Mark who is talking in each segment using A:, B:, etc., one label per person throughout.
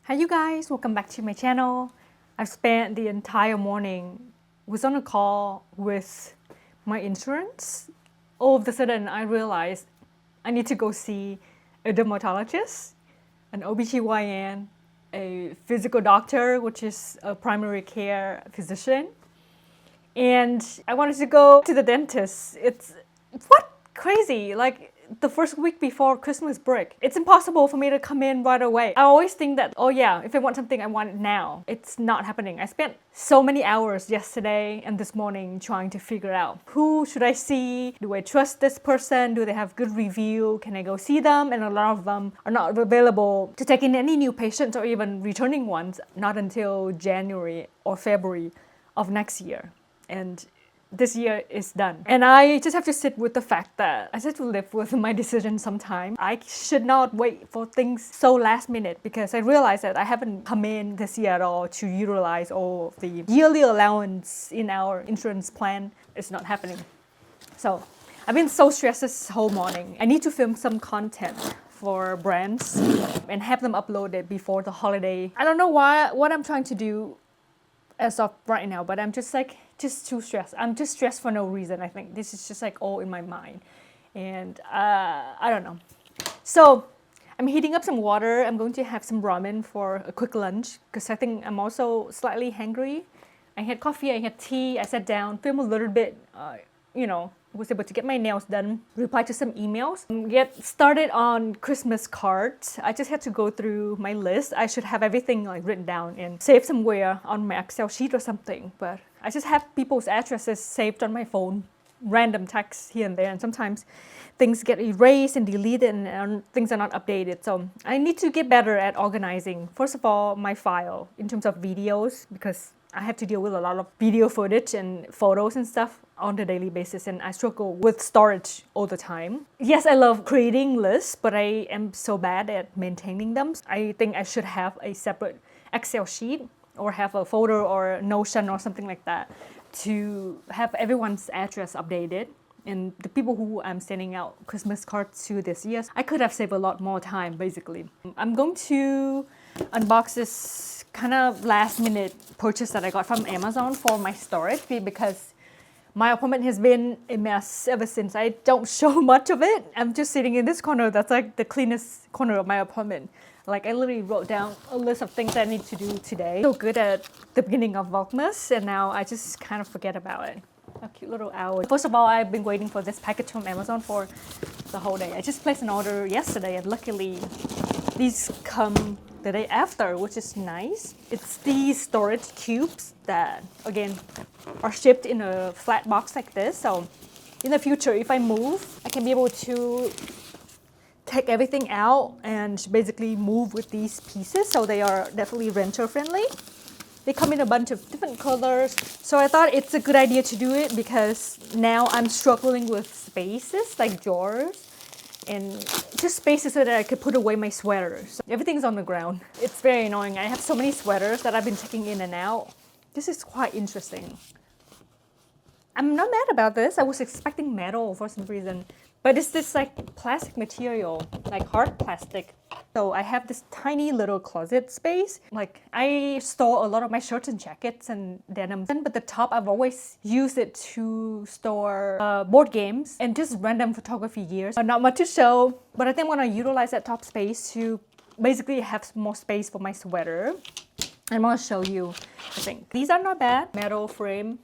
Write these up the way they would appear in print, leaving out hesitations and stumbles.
A: Hi you guys, welcome back to my channel. I've spent the entire morning, was on a call with my insurance. All of a sudden I realized I need to go see a dermatologist, an OBGYN, a physical doctor, which is a primary care physician. And I wanted to go to the dentist. It's what crazy, like the first week before Christmas break. It's impossible for me to come in right away. I always think that, oh yeah, if I want something, I want it now. It's not happening. I spent so many hours yesterday and this morning trying to figure out who should I see? Do I trust this person? Do they have good review? Can I go see them? And a lot of them are not available to take in any new patients or even returning ones, not until January or February of next year. And this year is done. And I just have to sit with the fact that I just have to live with my decision sometime. I should not wait for things so last minute because I realized that I haven't come in this year at all to utilize all of the yearly allowance in our insurance plan. It's not happening. So I've been so stressed this whole morning. I need to film some content for brands and have them uploaded before the holiday. I don't know what I'm trying to do as of right now, but I'm just too stressed. I'm just stressed for no reason. I think this is just all in my mind, and I don't know. So I'm heating up some water. I'm going to have some ramen for a quick lunch because I think I'm also slightly hungry. I had coffee, I had tea, I sat down, filmed a little bit, was able to get my nails done, reply to some emails, get started on Christmas cards. I just had to go through my list. I should have everything written down and saved somewhere on my Excel sheet or something, but I just have people's addresses saved on my phone, random texts here and there, and sometimes things get erased and deleted and things are not updated. So I need to get better at organizing, first of all, my file in terms of videos, because I have to deal with a lot of video footage and photos and stuff on a daily basis, and I struggle with storage all the time. Yes, I love creating lists, but I am so bad at maintaining them. I think I should have a separate Excel sheet or have a folder or Notion or something like that to have everyone's address updated. And the people who I'm sending out Christmas cards to this year, I could have saved a lot more time, basically. I'm going to unbox this kind of last minute purchase that I got from Amazon for my storage because my apartment has been a mess ever since. I don't show much of it. I'm just sitting in this corner that's like the cleanest corner of my apartment. Like I literally wrote down a list of things I need to do today. So good at the beginning of Vlogmas, and now I just kind of forget about it. A cute little owl. First of all, I've been waiting for this package from Amazon for the whole day. I just placed an order yesterday, and luckily these come the day after, which is nice. It's these storage cubes that, again, are shipped in a flat box like this. So in the future, if I move, I can be able to take everything out and basically move with these pieces. So they are definitely renter friendly. They come in a bunch of different colors. So I thought it's a good idea to do it because now I'm struggling with spaces like drawers and just spaces so that I could put away my sweaters. Everything's on the ground. It's very annoying. I have so many sweaters that I've been taking in and out. This is quite interesting. I'm not mad about this. I was expecting metal for some reason. But it's this plastic material, like hard plastic. So I have this tiny little closet space. I store a lot of my shirts and jackets and denim. But the top, I've always used it to store board games and just random photography gear. Not much to show, but I think I'm going to utilize that top space to basically have more space for my sweater. I'm going to show you, I think. These are not bad. Metal frame,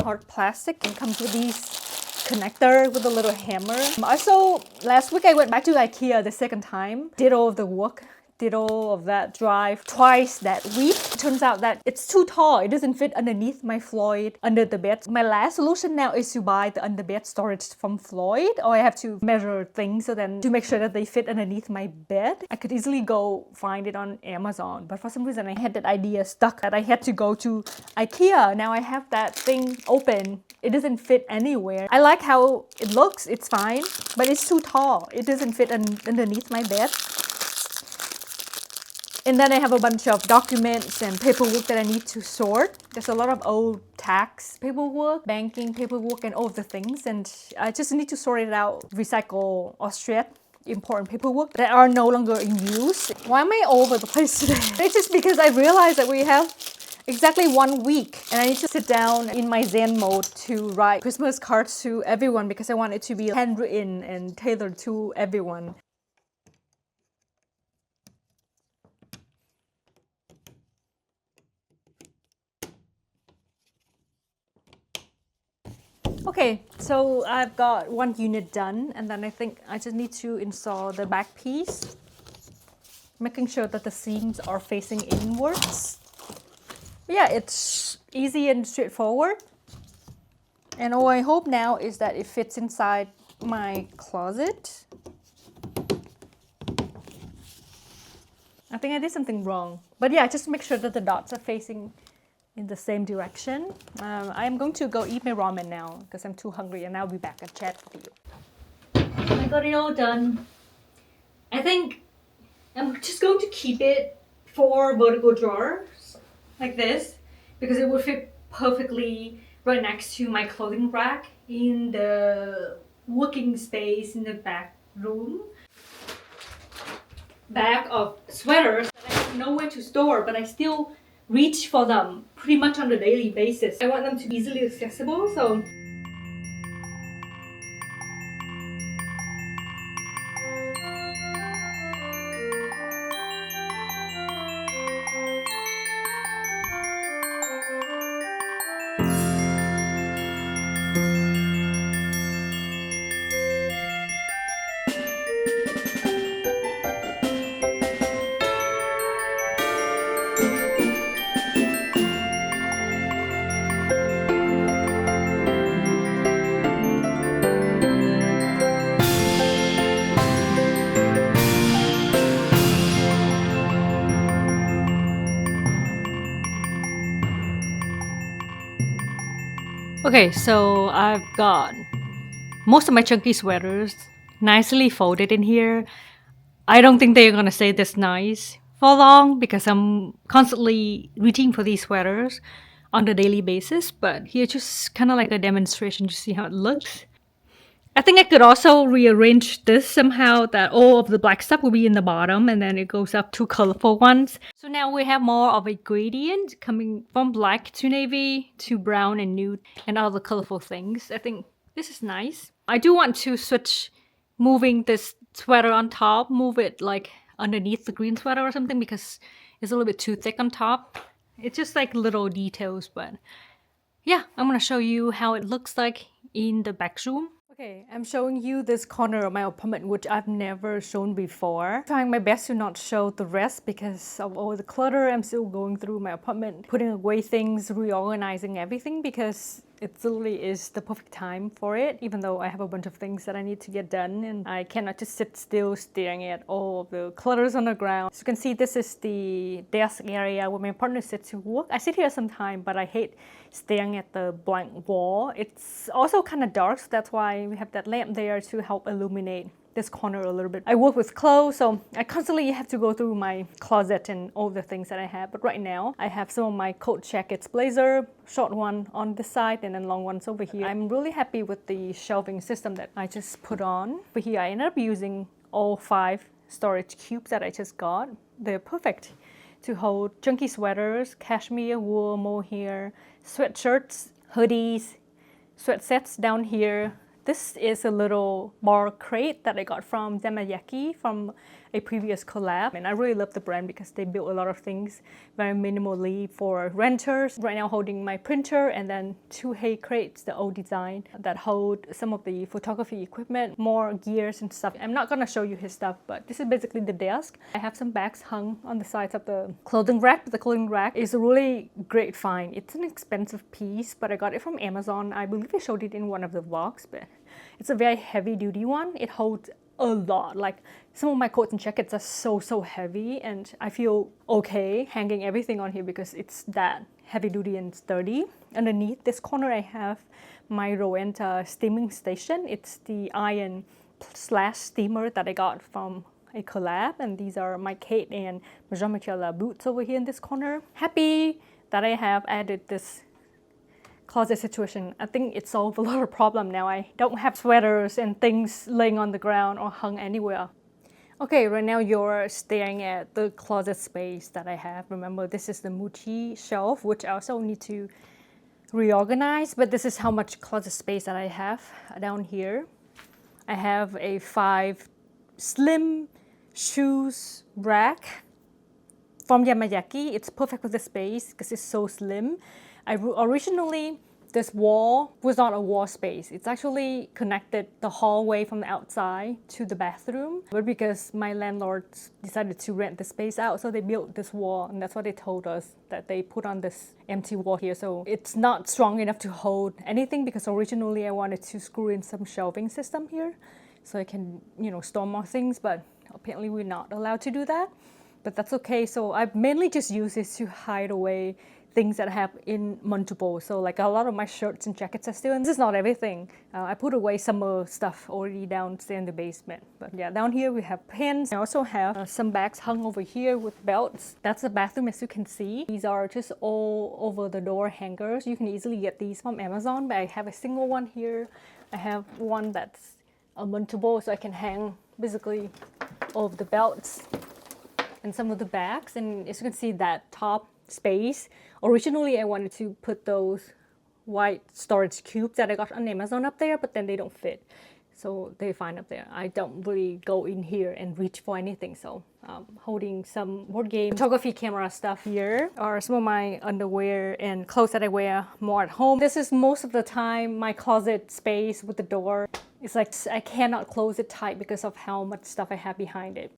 A: hard plastic, and comes with these connector with a little hammer. Also, last week I went back to IKEA the second time, did all of the work, did all of that drive twice that week. Turns out that it's too tall. It doesn't fit underneath my Floyd under the bed. My last solution now is to buy the underbed storage from Floyd, or I have to measure things so then to make sure that they fit underneath my bed. I could easily go find it on Amazon, but for some reason I had that idea stuck that I had to go to IKEA. Now I have that thing open. It doesn't fit anywhere. I like how it looks, it's fine, but it's too tall. It doesn't fit underneath my bed. And then I have a bunch of documents and paperwork that I need to sort. There's a lot of old tax paperwork, banking paperwork, and all of the things. And I just need to sort it out, recycle or shred important paperwork that are no longer in use. Why am I all over the place today? It's just because I realized that we have exactly 1 week and I need to sit down in my Zen mode to write Christmas cards to everyone because I want it to be handwritten and tailored to everyone. Okay, so I've got 1 unit done, and then I think I just need to install the back piece, making sure that the seams are facing inwards. But yeah, it's easy and straightforward. And all I hope now is that it fits inside my closet. I think I did something wrong. But yeah, just make sure that the dots are facing in the same direction. I'm going to go eat my ramen now because I'm too hungry, and I'll be back and chat with you. I got it all done. I think I'm just going to keep it 4 vertical drawers like this because it would fit perfectly right next to my clothing rack in the working space in the back room. Bag of sweaters that I have nowhere to store, but I still reach for them pretty much on a daily basis. I want them to be easily accessible, so okay, so I've got most of my chunky sweaters nicely folded in here. I don't think they're gonna stay this nice for long because I'm constantly reaching for these sweaters on a daily basis, but here just kind of like a demonstration to see how it looks. I think I could also rearrange this somehow that all of the black stuff will be in the bottom and then it goes up to colorful ones. So now we have more of a gradient coming from black to navy to brown and nude and all the colorful things. I think this is nice. I do want to switch moving this sweater on top, move it like underneath the green sweater or something because it's a little bit too thick on top. It's just like little details, but yeah, I'm gonna show you how it looks like in the back room. Okay, I'm showing you this corner of my apartment, which I've never shown before. Trying my best to not show the rest because of all the clutter. I'm still going through my apartment, putting away things, reorganizing everything because it literally is the perfect time for it, even though I have a bunch of things that I need to get done and I cannot just sit still staring at all of the clutters on the ground. As you can see, this is the desk area where my partner sits to work. I sit here sometimes, but I hate staring at the blank wall. It's also kind of dark, so that's why we have that lamp there to help illuminate this corner a little bit. I work with clothes, so I constantly have to go through my closet and all the things that I have. But right now, I have some of my coat jackets, blazer, short one on this side and then long ones over here. I'm really happy with the shelving system that I just put on. Over here, I ended up using all 5 storage cubes that I just got. They're perfect to hold chunky sweaters, cashmere, wool, mohair, sweatshirts, hoodies, sweat sets down here. This is a little bar crate that I got from Damayaki from a previous collab. And I really love the brand because they build a lot of things very minimally for renters. Right now holding my printer and then 2 hay crates, the old design, that hold some of the photography equipment, more gears and stuff. I'm not gonna show you his stuff, but this is basically the desk. I have some bags hung on the sides of the clothing rack. The clothing rack is a really great find. It's an expensive piece, but I got it from Amazon. I believe I showed it in one of the vlogs, but it's a very heavy duty one. It holds a lot. Like some of my coats and jackets are so heavy and I feel okay hanging everything on here because it's that heavy duty and sturdy. Underneath this corner I have my Rowenta steaming station. It's the iron / steamer that I got from a collab, and these are my Kate and Jean-Michel boots over here in this corner. Happy that I have added this closet situation. I think it solved a lot of problem now. I don't have sweaters and things laying on the ground or hung anywhere. Okay, right now you're staring at the closet space that I have. Remember, this is the Muji shelf, which I also need to reorganize, but this is how much closet space that I have down here. I have a 5 slim shoes rack from Yamazaki. It's perfect for the space because it's so slim. Originally, this wall was not a wall space. It's actually connected the hallway from the outside to the bathroom. But because my landlords decided to rent the space out, so they built this wall, and that's what they told us, that they put on this empty wall here. So it's not strong enough to hold anything, because originally I wanted to screw in some shelving system here so I can, store more things, but apparently we're not allowed to do that. But that's okay. So I mainly just use this to hide away things that I have in multiple. So like a lot of my shirts and jackets are still, and this is not everything. I put away summer stuff already downstairs in the basement. But yeah, down here we have pens. I also have some bags hung over here with belts. That's the bathroom, as you can see. These are just all over the door hangers. You can easily get these from Amazon, but I have a single one here. I have one that's a multiple, so I can hang basically all of the belts and some of the bags. And as you can see, that top space, originally I wanted to put those white storage cubes that I got on Amazon up there, but then they don't fit, so they're fine up there. I don't really go in here and reach for anything, so holding some board game photography camera stuff. Here are some of my underwear and clothes that I wear more at home. This is most of the time my closet space with the door. It's like I cannot close it tight because of how much stuff I have behind it.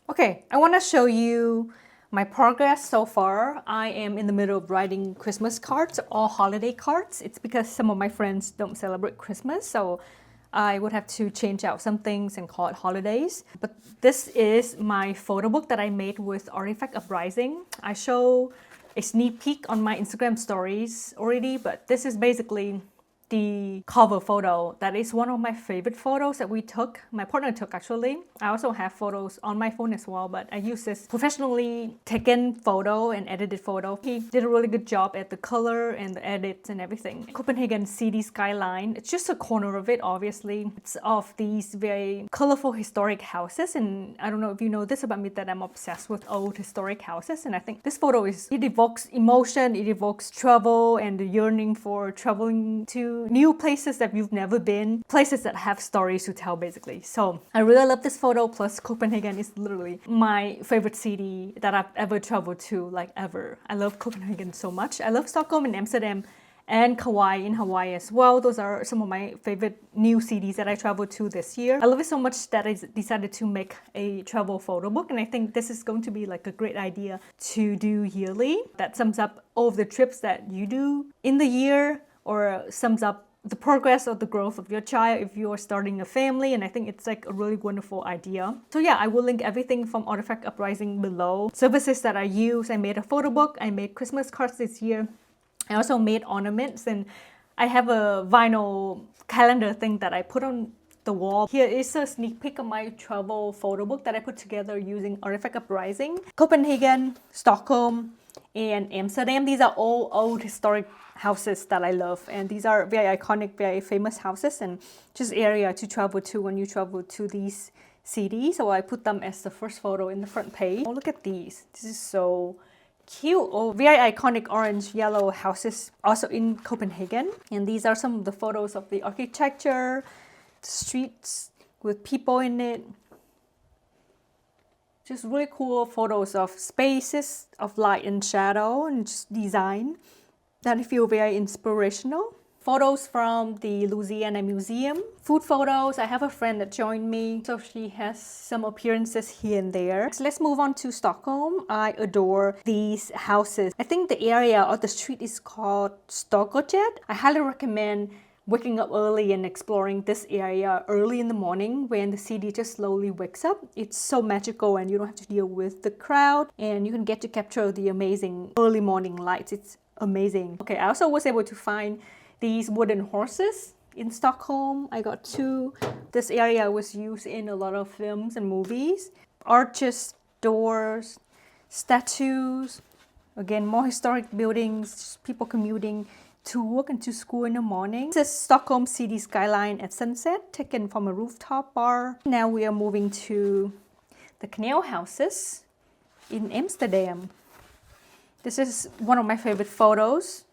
A: Okay, I want to show you my progress so far. I am in the middle of writing Christmas cards or holiday cards. It's because some of my friends don't celebrate Christmas, so I would have to change out some things and call it holidays. But this is my photo book that I made with Artifact Uprising. I show a sneak peek on my Instagram stories already, but this is basically the cover photo. That is one of my favorite photos that we took. My partner took, actually. I also have photos on my phone as well, but I use this professionally taken photo and edited photo. He did a really good job at the color and the edits and everything. Copenhagen city skyline. It's just a corner of it, obviously. It's of these very colorful historic houses, and I don't know if you know this about me, that I'm obsessed with old historic houses, and I think this photo it evokes emotion, it evokes travel and the yearning for traveling to to new places that you've never been, places that have stories to tell basically. So I really love this photo, plus Copenhagen is literally my favorite city that I've ever traveled to, like ever. I love Copenhagen so much. I love Stockholm and Amsterdam and Kauai in Hawaii as well. Those are some of my favorite new cities that I traveled to this year. I love it so much that I decided to make a travel photo book, and I think this is going to be like a great idea to do yearly. That sums up all of the trips that you do in the year, or sums up the progress or the growth of your child if you are starting a family, and I think it's like a really wonderful idea. So yeah, I will link everything from Artifact Uprising below. Services that I use, I made a photo book, I made Christmas cards this year. I also made ornaments, and I have a vinyl calendar thing that I put on the wall. Here is a sneak peek of my travel photo book that I put together using Artifact Uprising. Copenhagen, Stockholm, and Amsterdam. These are all old historic houses that I love, and these are very iconic, very famous houses, and just area to travel to when you travel to these cities. So I put them as the first photo in the front page. Oh, look at these. This is so cute. Oh, very iconic orange yellow houses also in Copenhagen. And these are some of the photos of the architecture, the streets with people in it. Just really cool photos of spaces of light and shadow and just design that I feel very inspirational. Photos from the Louisiana Museum. Food photos. I have a friend that joined me, so she has some appearances here and there. So let's move on to Stockholm. I adore these houses. I think the area or the street is called Storgatan. I highly recommend waking up early and exploring this area early in the morning when the city just slowly wakes up. It's so magical, and you don't have to deal with the crowd, and you can get to capture the amazing early morning lights. It's amazing. Okay, I also was able to find these wooden horses in Stockholm. I got two. This area was used in a lot of films and movies. Arches, doors, statues. Again, more historic buildings, people commuting to work and to school in the morning. This is Stockholm city skyline at sunset, taken from a rooftop bar. Now we are moving to the canal houses in Amsterdam. This is one of my favorite photos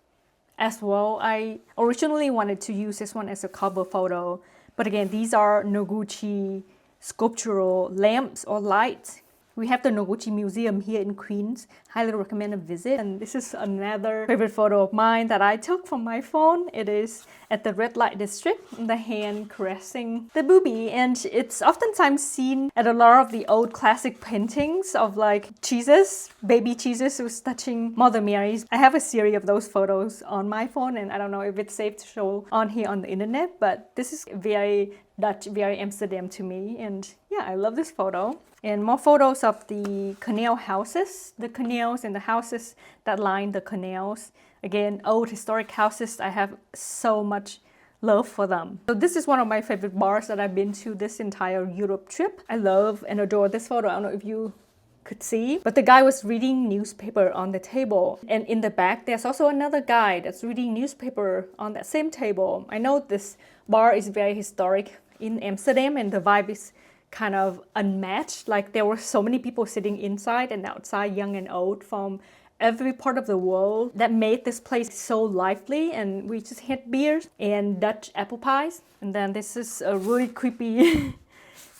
A: as well. I originally wanted to use this one as a cover photo, but again, these are Noguchi sculptural lamps or lights. We have the Noguchi Museum here in Queens. Highly recommend a visit. And this is another favorite photo of mine that I took from my phone. It is at the red light district, the hand caressing the booby. And it's oftentimes seen at a lot of the old classic paintings of like Jesus, baby Jesus who's touching Mother Mary's. I have a series of those photos on my phone, and I don't know if it's safe to show on here on the internet, but this is very Dutch, very Amsterdam to me. And yeah, I love this photo. And more photos of the canal houses, the canals and the houses that line the canals. Again, old historic houses. I have so much love for them. So this is one of my favorite bars that I've been to this entire Europe trip. I love and adore this photo. I don't know if you could see, but the guy was reading newspaper on the table. And in the back, there's also another guy that's reading newspaper on that same table. I know this bar is very historic in Amsterdam, and the vibe is kind of unmatched. Like there were so many people sitting inside and outside, young and old, from every part of the world, that made this place so lively. And we just had beers and Dutch apple pies. And then this is a really creepy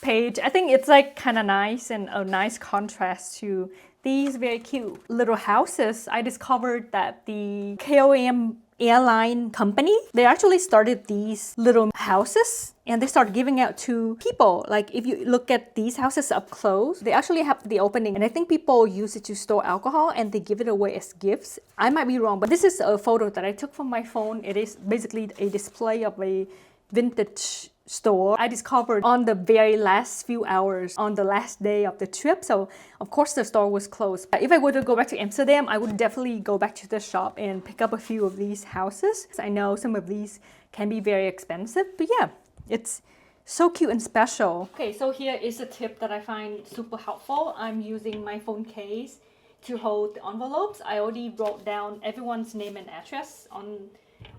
A: page. I think it's like kind of nice and a nice contrast to these very cute little houses. I discovered that the KOM airline company, they actually started these little houses and they started giving out to people. Like if you look at these houses up close, they actually have the opening, and I think people use it to store alcohol and they give it away as gifts. I might be wrong, but this is a photo that I took from my phone. It is basically a display of a vintage store I discovered on the very last few hours on the last day of the trip. So of course the store was closed. If I were to go back to Amsterdam, I would definitely go back to the shop and pick up a few of these houses. I know some of these can be very expensive, but yeah, it's so cute and special. Okay, so here is a tip that I find super helpful. I'm using my phone case to hold the envelopes. I already wrote down everyone's name and address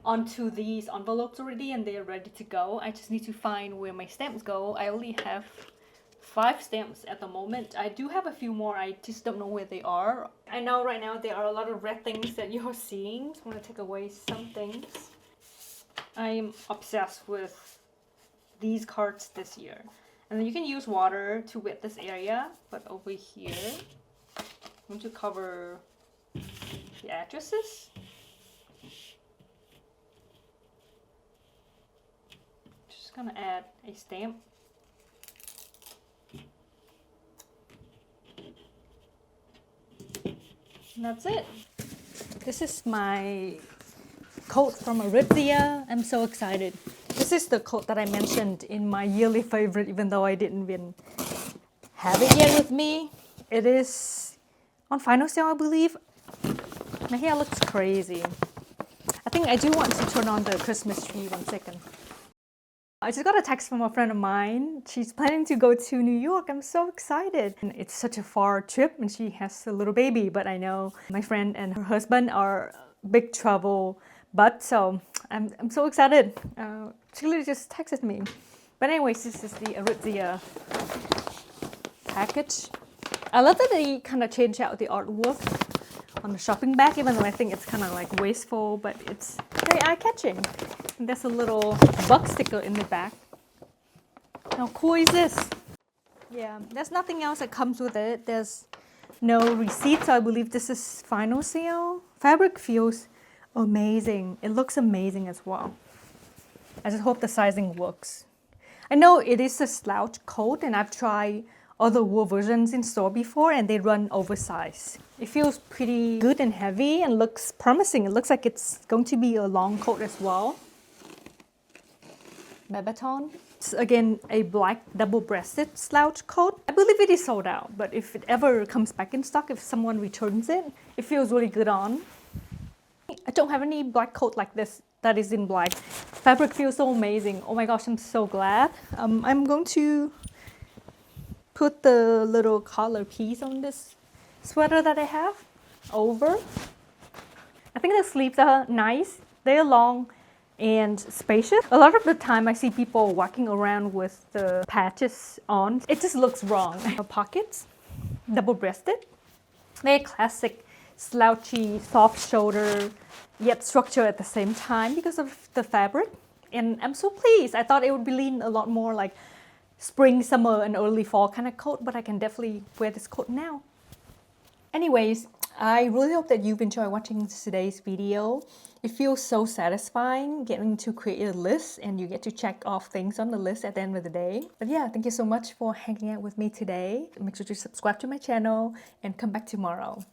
A: onto these envelopes already, and they're ready to go. I just need to find where my stamps go. I only have 5 stamps at the moment. I do have a few more, I just don't know where they are. I know right now there are a lot of red things that you're seeing. So I'm gonna take away some things. I'm obsessed with these cards this year. And then you can use water to wet this area, but over here, I'm going to cover the addresses. Just gonna add a stamp. And that's it. This is my coat from Aritzia. I'm so excited. This is the coat that I mentioned in my yearly favorite, even though I didn't even have it yet with me. It is on final sale, I believe. My hair looks crazy. I think I do want to turn on the Christmas tree. 1 second. I just got a text from a friend of mine. She's planning to go to New York. I'm so excited. And it's such a far trip and she has a little baby, but I know my friend and her husband are big travel buds, so I'm so excited. She literally just texted me. But anyways, this is the Aritzia package. I love that they kind of change out the artwork on the shopping bag, even though I think it's kind of like wasteful, but it's very eye-catching. And there's a little bug sticker in the back. How cool is this? Yeah, there's nothing else that comes with it. There's no receipt, so I believe this is final sale. Fabric feels amazing. It looks amazing as well. I just hope the sizing works. I know it is a slouch coat, and I've tried other wool versions in store before and they run oversized. It feels pretty good and heavy and looks promising. It looks like it's going to be a long coat as well. Babaton. It's again a black double-breasted slouch coat. I believe it is sold out, but if it ever comes back in stock, if someone returns it, it feels really good on. I don't have any black coat like this that is in black. Fabric feels so amazing. Oh my gosh, I'm so glad. I'm going to put the little collar piece on this sweater that I have over. I think the sleeves are nice. They're long and spacious. A lot of the time I see people walking around with the patches on. It just looks wrong. Pockets, double-breasted. Very classic, slouchy, soft shoulder, yet structure at the same time because of the fabric. And I'm so pleased. I thought it would be lean a lot more like spring, summer, and early fall kind of coat, but I can definitely wear this coat now. Anyways, I really hope that you've enjoyed watching today's video. It feels so satisfying getting to create a list and you get to check off things on the list at the end of the day. But yeah, thank you so much for hanging out with me today. Make sure to subscribe to my channel and come back tomorrow.